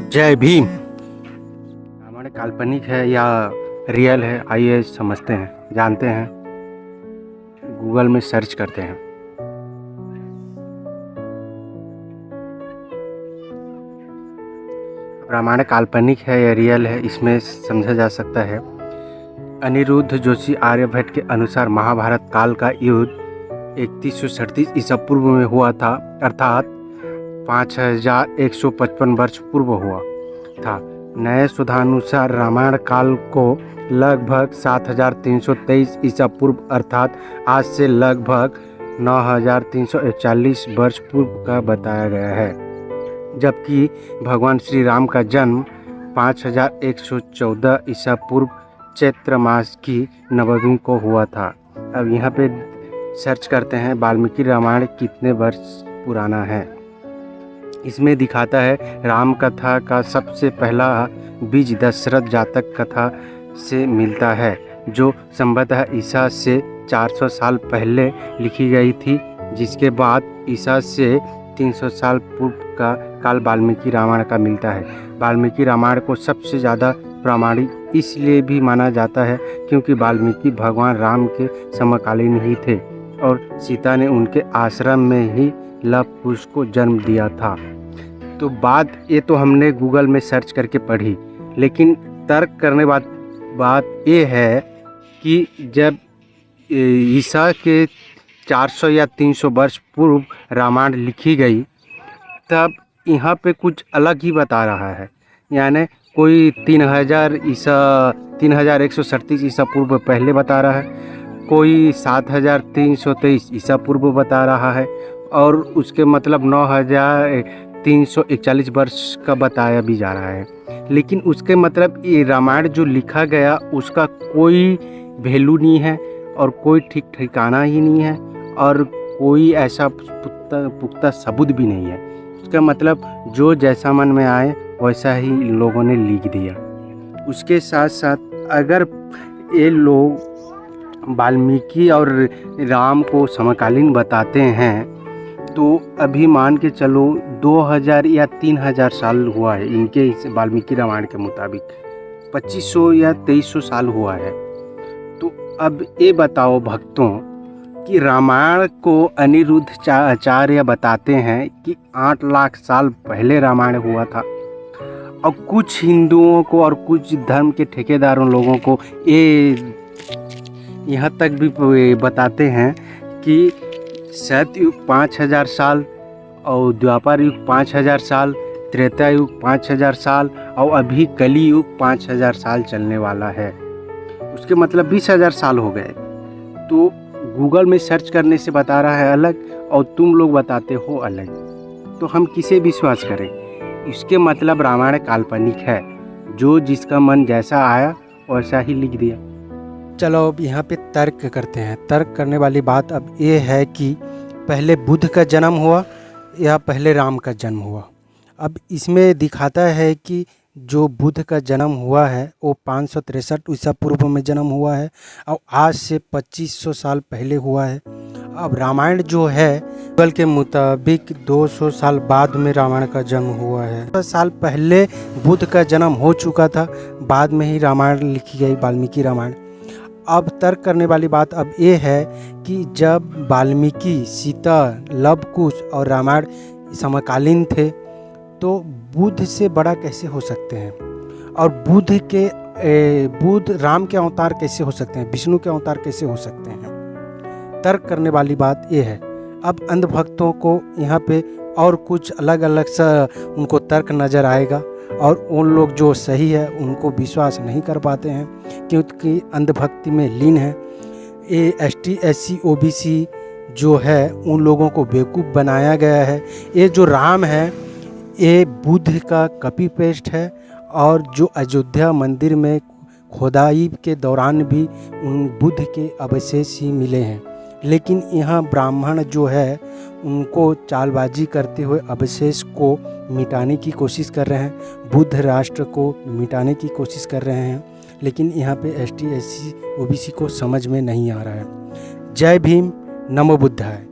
जय भीम। हमारे काल्पनिक है या रियल है, आइए समझते हैं, जानते हैं, गूगल में सर्च करते हैं। रामायण काल्पनिक है या रियल है, इसमें समझा जा सकता है। अनिरुद्ध जोशी आर्यभट्ट के अनुसार महाभारत काल का युद्ध 3137 ईसा पूर्व में हुआ था, अर्थात 5155 वर्ष पूर्व हुआ था। नए शोधानुसार रामायण काल को लगभग 7323 ईसा पूर्व अर्थात आज से लगभग 9341 वर्ष पूर्व का बताया गया है, जबकि भगवान श्री राम का जन्म 5114 ईसा पूर्व चैत्र मास की नवमी को हुआ था। अब यहाँ पे सर्च करते हैं वाल्मीकि रामायण कितने वर्ष पुराना है। इसमें दिखाता है राम कथा का सबसे पहला बीज दशरथ जातक कथा से मिलता है, जो संभवतः ईसा से 400 साल पहले लिखी गई थी, जिसके बाद ईसा से 300 साल पूर्व का काल वाल्मीकि रामायण का मिलता है। वाल्मीकि रामायण को सबसे ज़्यादा प्रामाणिक इसलिए भी माना जाता है क्योंकि वाल्मीकि भगवान राम के समकालीन ही थे और सीता ने उनके आश्रम में ही लव कुश को जन्म दिया था। तो बात ये तो हमने गूगल में सर्च करके पढ़ी, लेकिन तर्क करने बात ये है कि जब ईसा के 400 या 300 वर्ष पूर्व रामायण लिखी गई, तब यहाँ पे कुछ अलग ही बता रहा है। यानी कोई 3137 ईसा पूर्व पहले बता रहा है, कोई 7323 ईसा पूर्व बता रहा है, और उसके मतलब 9341 वर्ष का बताया भी जा रहा है। लेकिन उसके मतलब ये रामायण जो लिखा गया उसका कोई वैल्यू नहीं है और कोई ठीक ठिकाना ही नहीं है और कोई ऐसा पुख्ता सबूत भी नहीं है। उसका मतलब जो जैसा मन में आए वैसा ही लोगों ने लिख दिया। उसके साथ साथ अगर ये लोग वाल्मीकि और राम को समकालीन बताते हैं तो अभी मान के चलो 2000 या 3000 साल हुआ है इनके वाल्मीकि रामायण के मुताबिक, 2500 या 2300 साल हुआ है। तो अब ये बताओ भक्तों कि रामायण को अनिरुद्ध आचार्य बताते हैं कि 8 लाख साल पहले रामायण हुआ था, और कुछ हिंदुओं को और कुछ धर्म के ठेकेदारों लोगों को ये यहाँ तक भी बताते हैं कि सतयुग 5000 साल और द्वापर युग 5000 साल, त्रेता युग 5000 साल और अभी कली युग 5000 साल चलने वाला है। उसके मतलब 20,000 साल हो गए। तो गूगल में सर्च करने से बता रहा है अलग और तुम लोग बताते हो अलग, तो हम किसे विश्वास करें? इसके मतलब रामायण काल्पनिक है, जो जिसका मन जैसा आया वैसा ही लिख दिया। चलो अब यहाँ पे तर्क करते हैं। तर्क करने वाली बात अब ये है कि पहले बुद्ध का जन्म हुआ या पहले राम का जन्म हुआ। अब इसमें दिखाता है कि जो बुद्ध का जन्म हुआ है वो 563 ईसा पूर्व में जन्म हुआ है और आज से 2500 साल पहले हुआ है। अब रामायण जो है गूगल के मुताबिक 200 साल बाद में रामायण का जन्म हुआ है। 200 साल पहले बुद्ध का जन्म हो चुका था, बाद में ही रामायण लिखी गई, वाल्मीकि रामायण। अब तर्क करने वाली बात अब ये है कि जब वाल्मीकि, सीता, लव कुश और रामायण समकालीन थे तो बुद्ध से बड़ा कैसे हो सकते हैं, और बुद्ध राम के अवतार कैसे हो सकते हैं, विष्णु के अवतार कैसे हो सकते हैं? तर्क करने वाली बात ये है। अब अंधभक्तों को यहाँ पे और कुछ अलग अलग सा उनको तर्क नज़र आएगा और उन लोग जो सही है उनको विश्वास नहीं कर पाते हैं क्योंकि अंधभक्ति में लीन है। ये ST SC OBC जो है उन लोगों को बेवकूफ़ बनाया गया है। ये जो राम है ये बुद्ध का कॉपी पेस्ट है, और जो अयोध्या मंदिर में खोदाई के दौरान भी उन बुद्ध के अवशेष ही मिले हैं। लेकिन यहाँ ब्राह्मण जो है उनको चालबाजी करते हुए अवशेष को मिटाने की कोशिश कर रहे हैं, बुद्ध राष्ट्र को मिटाने की कोशिश कर रहे हैं, लेकिन यहाँ पे ST SC OBC को समझ में नहीं आ रहा है। जय भीम, नमो बुद्धाय।